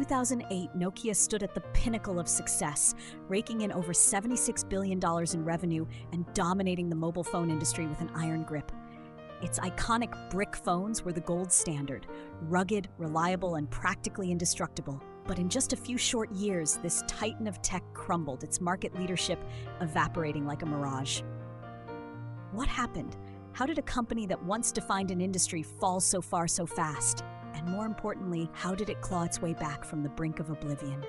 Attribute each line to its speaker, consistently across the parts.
Speaker 1: 2008, Nokia stood at the pinnacle of success, raking in over $76 billion in revenue and dominating the mobile phone industry with an iron grip. Its iconic brick phones were the gold standard, rugged, reliable, and practically indestructible. But in just a few short years, this titan of tech crumbled, its market leadership evaporating like a mirage. What happened? How did a company that once defined an industry fall so far so fast? And more importantly, how did it claw its way back from the brink of oblivion?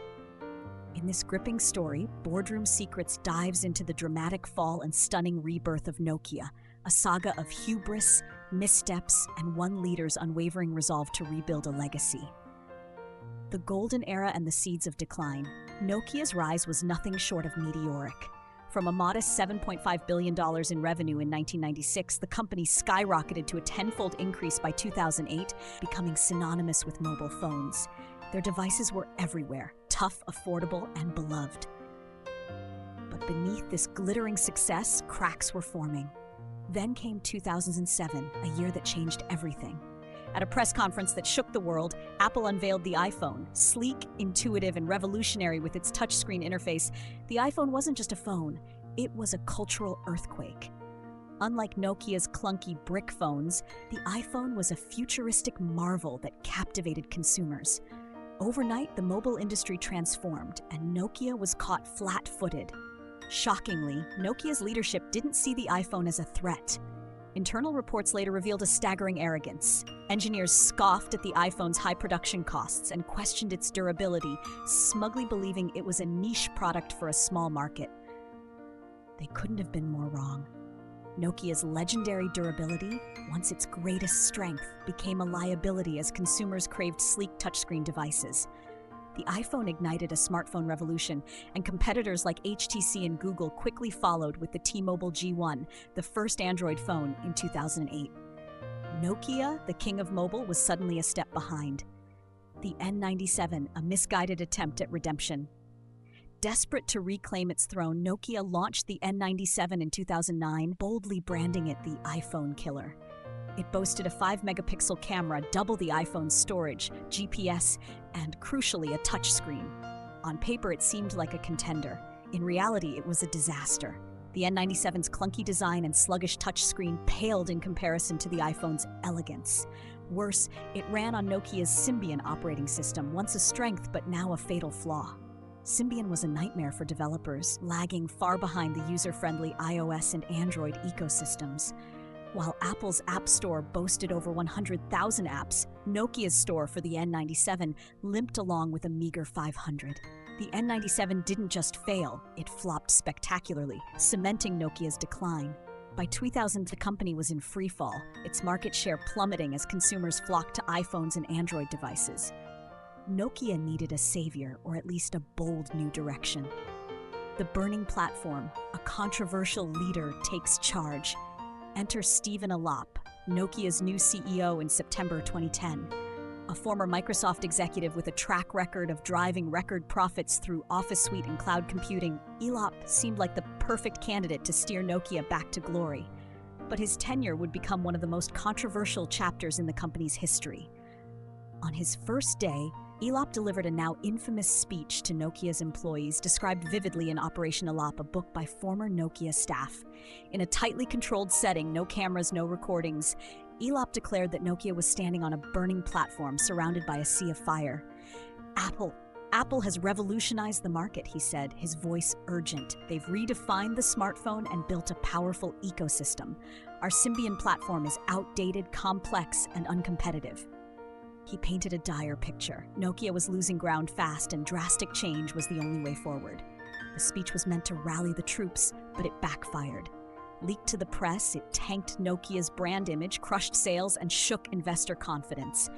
Speaker 1: In this gripping story, Boardroom Secrets dives into the dramatic fall and stunning rebirth of Nokia, a saga of hubris, missteps, and one leader's unwavering resolve to rebuild a legacy. The golden era and the seeds of decline, Nokia's rise was nothing short of meteoric. From a modest $7.5 billion in revenue in 1996, the company skyrocketed to a tenfold increase by 2008, becoming synonymous with mobile phones. Their devices were everywhere, tough, affordable, and beloved. But beneath this glittering success, cracks were forming. Then came 2007, a year that changed everything. At a press conference that shook the world, Apple unveiled the iPhone. Sleek, intuitive, and revolutionary with its touchscreen interface, the iPhone wasn't just a phone, it was a cultural earthquake. Unlike Nokia's clunky brick phones, the iPhone was a futuristic marvel that captivated consumers. Overnight, the mobile industry transformed, and Nokia was caught flat-footed. Shockingly, Nokia's leadership didn't see the iPhone as a threat. Internal reports later revealed a staggering arrogance. Engineers scoffed at the iPhone's high production costs and questioned its durability, smugly believing it was a niche product for a small market. They couldn't have been more wrong. Nokia's legendary durability, once its greatest strength, became a liability as consumers craved sleek touchscreen devices. The iPhone ignited a smartphone revolution, and competitors like HTC and Google quickly followed with the T-Mobile G1, the first Android phone, in 2008. Nokia, the king of mobile, was suddenly a step behind. The N97, a misguided attempt at redemption. Desperate to reclaim its throne, Nokia launched the N97 in 2009, boldly branding it the iPhone killer. It boasted a 5-megapixel camera, double the iPhone's storage, GPS, and crucially, a touchscreen. On paper, it seemed like a contender. In reality, it was a disaster. The N97's clunky design and sluggish touchscreen paled in comparison to the iPhone's elegance. Worse, it ran on Nokia's Symbian operating system, once a strength but now a fatal flaw. Symbian was a nightmare for developers, lagging far behind the user-friendly iOS and Android ecosystems. While Apple's App Store boasted over 100,000 apps, Nokia's store for the N97 limped along with a meager 500. The N97 didn't just fail, it flopped spectacularly, cementing Nokia's decline. By 2000, the company was in freefall, its market share plummeting as consumers flocked to iPhones and Android devices. Nokia needed a savior, or at least a bold new direction. The burning platform, a controversial leader, takes charge. Enter Stephen Elop, Nokia's new CEO in September 2010. A former Microsoft executive with a track record of driving record profits through Office Suite and cloud computing, Elop seemed like the perfect candidate to steer Nokia back to glory. But his tenure would become one of the most controversial chapters in the company's history. On his first day, Elop delivered a now infamous speech to Nokia's employees, described vividly in Operation Elop, a book by former Nokia staff. In a tightly controlled setting, no cameras, no recordings, Elop declared that Nokia was standing on a burning platform surrounded by a sea of fire. Apple has revolutionized the market, he said, his voice urgent. They've redefined the smartphone and built a powerful ecosystem. Our Symbian platform is outdated, complex, and uncompetitive. He painted a dire picture. Nokia was losing ground fast, and drastic change was the only way forward. The speech was meant to rally the troops, but it backfired. Leaked to the press, it tanked Nokia's brand image, crushed sales, and shook investor confidence.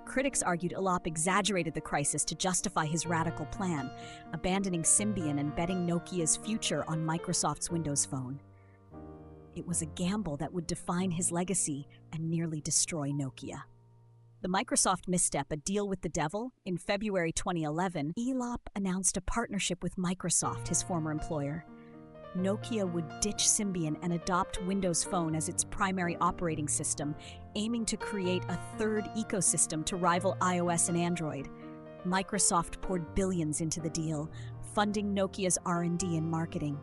Speaker 1: Critics argued Elop exaggerated the crisis to justify his radical plan, abandoning Symbian and betting Nokia's future on Microsoft's Windows Phone. It was a gamble that would define his legacy and nearly destroy Nokia. The Microsoft misstep, a deal with the devil, in February 2011, Elop announced a partnership with Microsoft, his former employer. Nokia would ditch Symbian and adopt Windows Phone as its primary operating system, aiming to create a third ecosystem to rival iOS and Android. Microsoft poured billions into the deal, funding Nokia's R&D and marketing.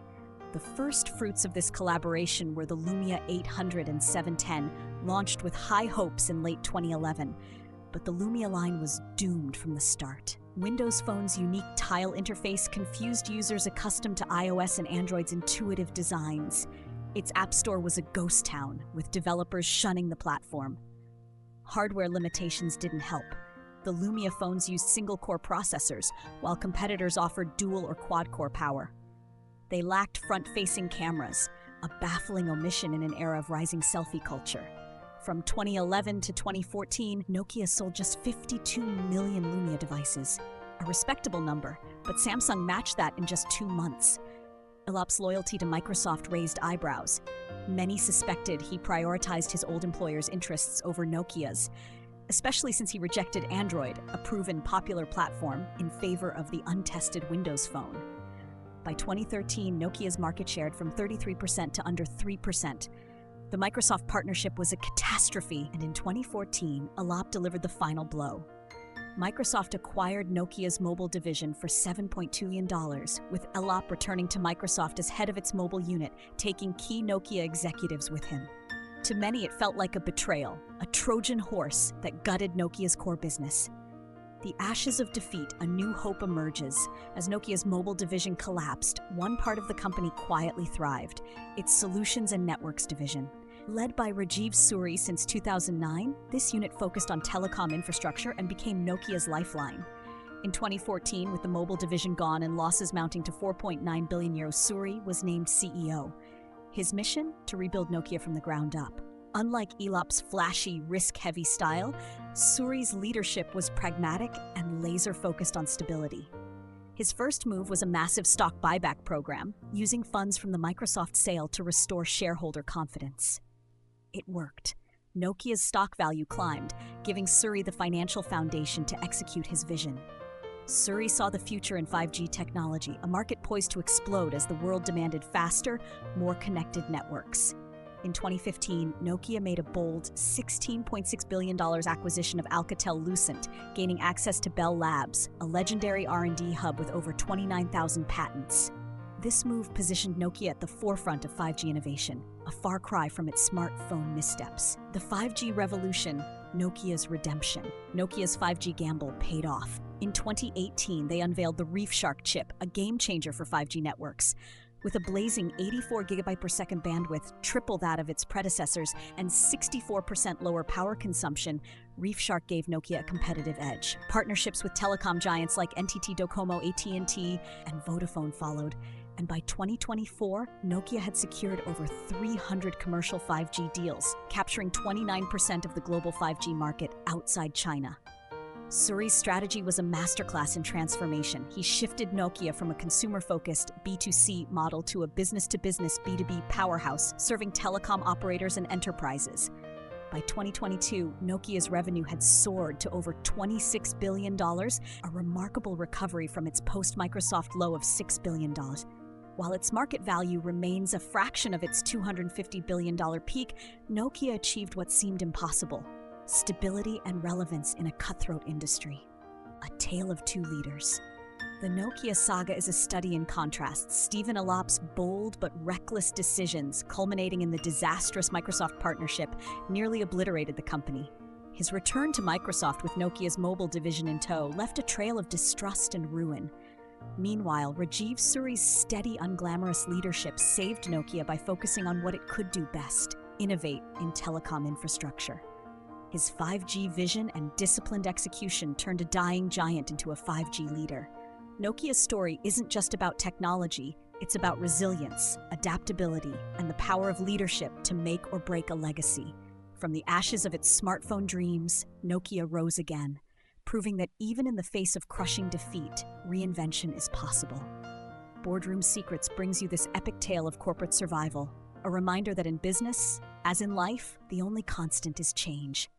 Speaker 1: The first fruits of this collaboration were the Lumia 800 and 710, launched with high hopes in late 2011. But the Lumia line was doomed from the start. Windows Phone's unique tile interface confused users accustomed to iOS and Android's intuitive designs. Its app store was a ghost town, with developers shunning the platform. Hardware limitations didn't help. The Lumia phones used single-core processors, while competitors offered dual or quad-core power. They lacked front-facing cameras, a baffling omission in an era of rising selfie culture. From 2011 to 2014, Nokia sold just 52 million Lumia devices, a respectable number, but Samsung matched that in just 2 months. Elop's loyalty to Microsoft raised eyebrows. Many suspected he prioritized his old employer's interests over Nokia's, especially since he rejected Android, a proven popular platform, in favor of the untested Windows Phone. By 2013, Nokia's market share from 33% to under 3%. The Microsoft partnership was a catastrophe, and in 2014, Elop delivered the final blow. Microsoft acquired Nokia's mobile division for $7.2 billion, with Elop returning to Microsoft as head of its mobile unit, taking key Nokia executives with him. To many, it felt like a betrayal, a Trojan horse that gutted Nokia's core business. The ashes of defeat, a new hope emerges. As Nokia's mobile division collapsed, one part of the company quietly thrived, its Solutions and Networks division. Led by Rajeev Suri since 2009, this unit focused on telecom infrastructure and became Nokia's lifeline. In 2014, with the mobile division gone and losses mounting to €4.9 billion, Suri was named CEO. His mission? To rebuild Nokia from the ground up. Unlike Elop's flashy, risk-heavy style, Suri's leadership was pragmatic and laser-focused on stability. His first move was a massive stock buyback program, using funds from the Microsoft sale to restore shareholder confidence. It worked. Nokia's stock value climbed, giving Suri the financial foundation to execute his vision. Suri saw the future in 5G technology, a market poised to explode as the world demanded faster, more connected networks. In 2015, Nokia made a bold $16.6 billion acquisition of Alcatel-Lucent, gaining access to Bell Labs, a legendary R&D hub with over 29,000 patents. This move positioned Nokia at the forefront of 5G innovation, a far cry from its smartphone missteps. The 5G revolution, Nokia's redemption. Nokia's 5G gamble paid off. In 2018, they unveiled the ReefShark chip, a game-changer for 5G networks. With a blazing 84 GB per second bandwidth, triple that of its predecessors, and 64% lower power consumption, ReefShark gave Nokia a competitive edge. Partnerships with telecom giants like NTT Docomo, AT&T, and Vodafone followed. And by 2024, Nokia had secured over 300 commercial 5G deals, capturing 29% of the global 5G market outside China. Suri's strategy was a masterclass in transformation. He shifted Nokia from a consumer-focused B2C model to a business-to-business B2B powerhouse, serving telecom operators and enterprises. By 2022, Nokia's revenue had soared to over $26 billion, a remarkable recovery from its post-Microsoft low of $6 billion. While its market value remains a fraction of its $250 billion peak, Nokia achieved what seemed impossible: stability and relevance in a cutthroat industry. A tale of two leaders. The Nokia saga is a study in contrasts. Stephen Elop's bold but reckless decisions, culminating in the disastrous Microsoft partnership, nearly obliterated the company. His return to Microsoft with Nokia's mobile division in tow left a trail of distrust and ruin. Meanwhile, Rajeev Suri's steady, unglamorous leadership saved Nokia by focusing on what it could do best: innovate in telecom infrastructure. His 5G vision and disciplined execution turned a dying giant into a 5G leader. Nokia's story isn't just about technology, it's about resilience, adaptability, and the power of leadership to make or break a legacy. From the ashes of its smartphone dreams, Nokia rose again, proving that even in the face of crushing defeat, reinvention is possible. Boardroom Secrets brings you this epic tale of corporate survival, a reminder that in business, as in life, the only constant is change.